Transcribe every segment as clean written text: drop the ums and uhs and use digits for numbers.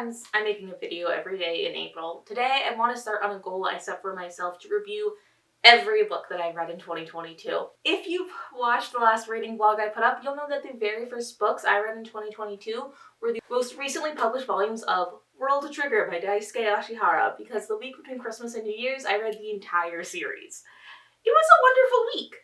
friends, I'm making a video every day in April. Today I want to start on a goal I set for myself to review every book that I read in 2022. If you've watched the last reading vlog I put up, you'll know that the very first books I read in 2022 were the most recently published volumes of World Trigger by Daisuke Ashihara, because the week between Christmas and New Year's I read the entire series. It was a wonderful week!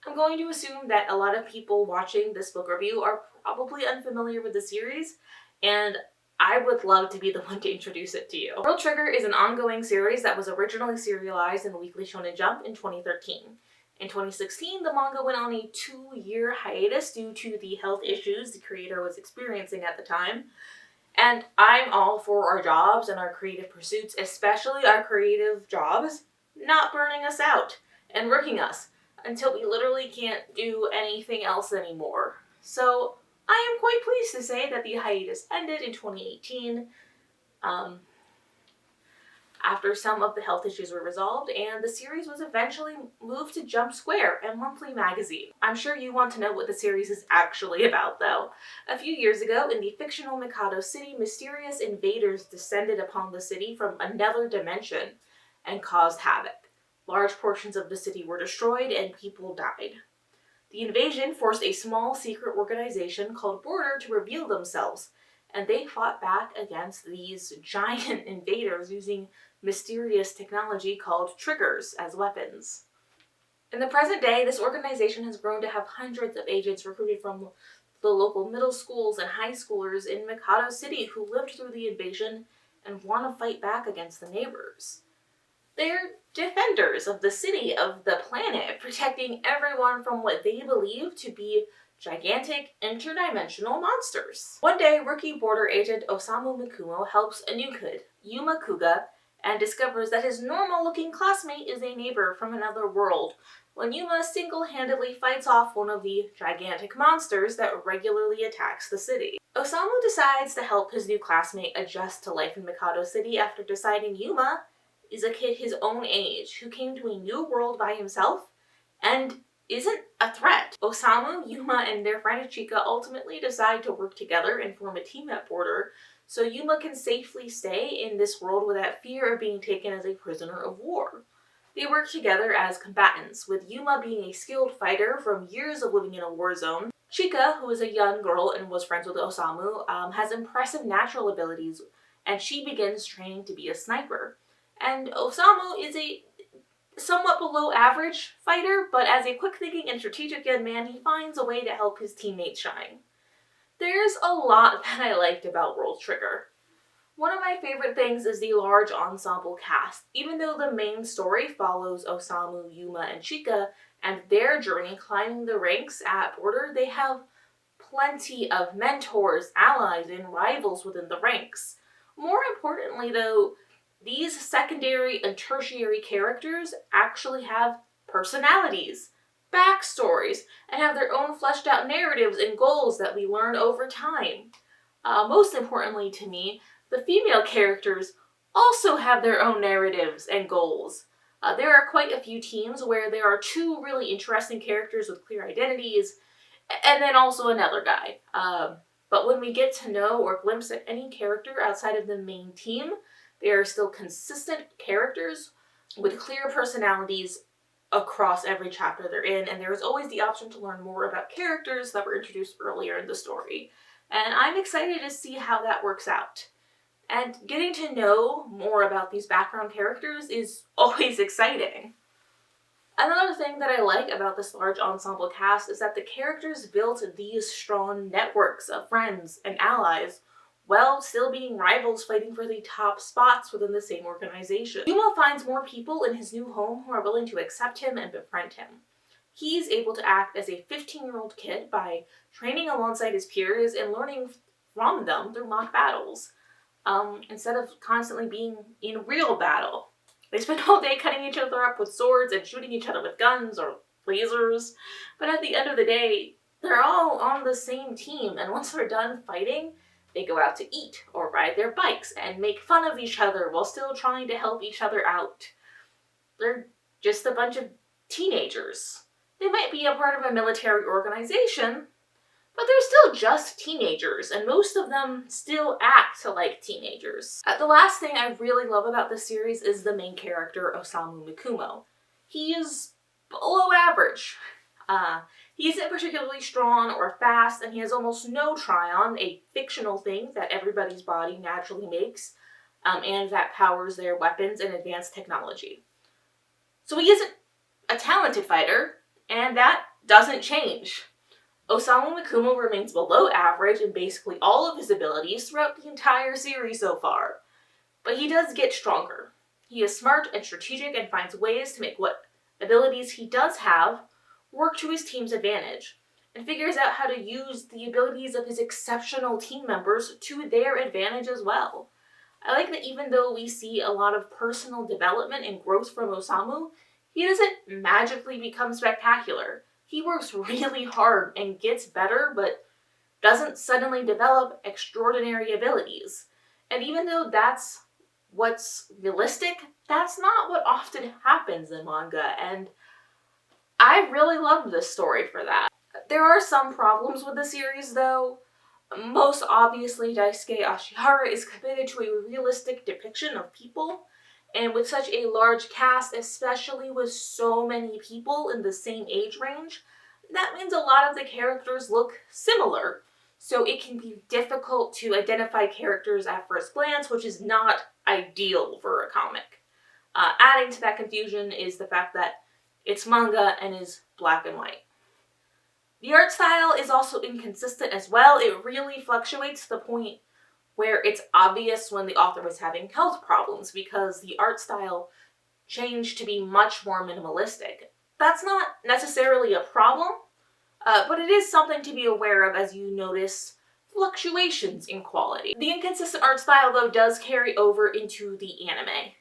I'm going to assume that a lot of people watching this book review are probably unfamiliar with the series, and I would love to be the one to introduce it to you. World Trigger is an ongoing series that was originally serialized in Weekly Shonen Jump in 2013. In 2016, the manga went on a 2-year hiatus due to the health issues the creator was experiencing at the time. And I'm all for our jobs and our creative pursuits, especially our creative jobs, not burning us out and working us until we literally can't do anything else anymore. So I am quite pleased to say that the hiatus ended in 2018 after some of the health issues were resolved, and the series was eventually moved to Jump Square, a monthly magazine. I'm sure you want to know what the series is actually about, though. A few years ago, in the fictional Mikado City, mysterious invaders descended upon the city from another dimension and caused havoc. Large portions of the city were destroyed and people died. The invasion forced a small secret organization called Border to reveal themselves, and they fought back against these giant invaders using mysterious technology called triggers as weapons. In the present day, this organization has grown to have hundreds of agents recruited from the local middle schools and high schoolers in Mikado City who lived through the invasion and want to fight back against the neighbors. They're defenders of the city, of the planet, protecting everyone from what they believe to be gigantic interdimensional monsters. One day, rookie border agent Osamu Mikumo helps a new kid, Yuma Kuga, and discovers that his normal-looking classmate is a neighbor from another world, when Yuma single-handedly fights off one of the gigantic monsters that regularly attacks the city. Osamu decides to help his new classmate adjust to life in Mikado City after deciding Yuma is a kid his own age who came to a new world by himself and isn't a threat. Osamu, Yuma, and their friend Chika ultimately decide to work together and form a team at Border so Yuma can safely stay in this world without fear of being taken as a prisoner of war. They work together as combatants, with Yuma being a skilled fighter from years of living in a war zone. Chika, who is a young girl and was friends with Osamu, has impressive natural abilities, and she begins training to be a sniper. And Osamu is a somewhat below average fighter, but as a quick-thinking and strategic young man, he finds a way to help his teammates shine. There's a lot that I liked about World Trigger. One of my favorite things is the large ensemble cast. Even though the main story follows Osamu, Yuma, and Chika and their journey climbing the ranks at Border, they have plenty of mentors, allies, and rivals within the ranks. More importantly, though, these secondary and tertiary characters actually have personalities, backstories, and have their own fleshed out narratives and goals that we learn over time. Most importantly to me, the female characters also have their own narratives and goals. There are quite a few teams where there are 2 really interesting characters with clear identities, and then also another guy. But when we get to know or glimpse at any character outside of the main team, they are still consistent characters with clear personalities across every chapter they're in, and there is always the option to learn more about characters that were introduced earlier in the story. And I'm excited to see how that works out. And getting to know more about these background characters is always exciting. Another thing that I like about this large ensemble cast is that the characters built these strong networks of friends and allies while still being rivals fighting for the top spots within the same organization. Yuma finds more people in his new home who are willing to accept him and befriend him. He's able to act as a 15-year-old kid by training alongside his peers and learning from them through mock battles, instead of constantly being in real battle. They spend all day cutting each other up with swords and shooting each other with guns or lasers, but at the end of the day, they're all on the same team, and once they're done fighting, they go out to eat or ride their bikes and make fun of each other while still trying to help each other out. They're just a bunch of teenagers. They might be a part of a military organization, But they're still just teenagers, and most of them still act like teenagers. The last thing I really love about this series is the main character, Osamu Mikumo. He is below average. He isn't particularly strong or fast, and he has almost no Tryon, a fictional thing that everybody's body naturally makes, and that powers their weapons and advanced technology. So he isn't a talented fighter, and that doesn't change. Osamu Mikumo remains below average in basically all of his abilities throughout the entire series so far. But he does get stronger. He is smart and strategic and finds ways to make what abilities he does have work to his team's advantage, and figures out how to use the abilities of his exceptional team members to their advantage as well. I like that even though we see a lot of personal development and growth from Osamu, he doesn't magically become spectacular. He works really hard and gets better, but doesn't suddenly develop extraordinary abilities. And even though that's what's realistic, that's not what often happens in manga, and I really loved this story for that. There are some problems with the series though. Most obviously, Daisuke Ashihara is committed to a realistic depiction of people, and with such a large cast, especially with so many people in the same age range, that means a lot of the characters look similar. So it can be difficult to identify characters at first glance, which is not ideal for a comic. Adding to that confusion is the fact that it's manga and is black and white. The art style is also inconsistent as well. It really fluctuates to the point where it's obvious when the author was having health problems because the art style changed to be much more minimalistic. That's not necessarily a problem, but it is something to be aware of as you notice fluctuations in quality. The inconsistent art style, though, does carry over into the anime.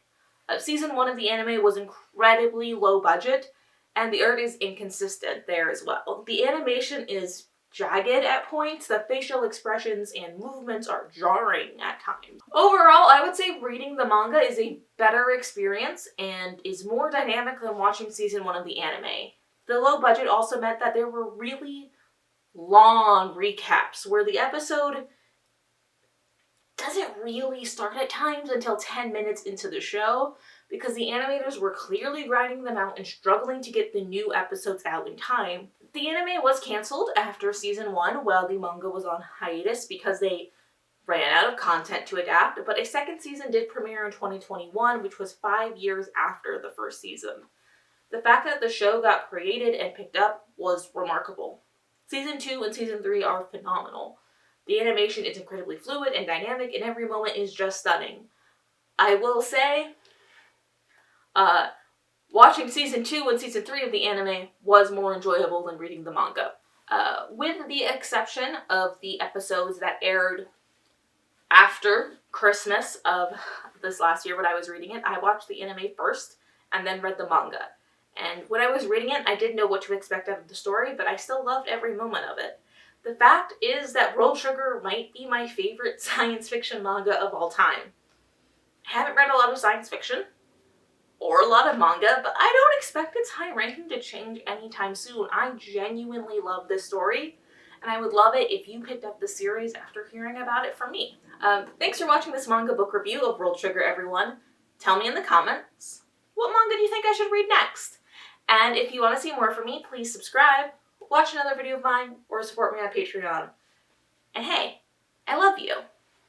Season 1 of the anime was incredibly low budget, and the art is inconsistent there as well. The animation is jagged at points, the facial expressions and movements are jarring at times. Overall, I would say reading the manga is a better experience and is more dynamic than watching season 1 of the anime. The low budget also meant that there were really long recaps where the episode doesn't really start at times until 10 minutes into the show, because the animators were clearly grinding them out and struggling to get the new episodes out in time. The anime was cancelled after season 1 while the manga was on hiatus because they ran out of content to adapt, but a second season did premiere in 2021, which was 5 years after the first season. The fact that the show got created and picked up was remarkable. Season 2 and Season 3 are phenomenal. The animation is incredibly fluid and dynamic, and every moment is just stunning. I will say, watching Season 2 and Season 3 of the anime was more enjoyable than reading the manga. With the exception of the episodes that aired after Christmas of this last year when I was reading it, I watched the anime first and then read the manga. And when I was reading it, I didn't know what to expect out of the story, but I still loved every moment of it. The fact is that World Sugar might be my favorite science fiction manga of all time. I haven't read a lot of science fiction, or a lot of manga, but I don't expect its high ranking to change anytime soon. I genuinely love this story, and I would love it if you picked up the series after hearing about it from me. Thanks for watching this manga book review of World Sugar, everyone. Tell me in the comments, what manga do you think I should read next? And if you want to see more from me, please subscribe, watch another video of mine, or support me on Patreon. And hey, I love you.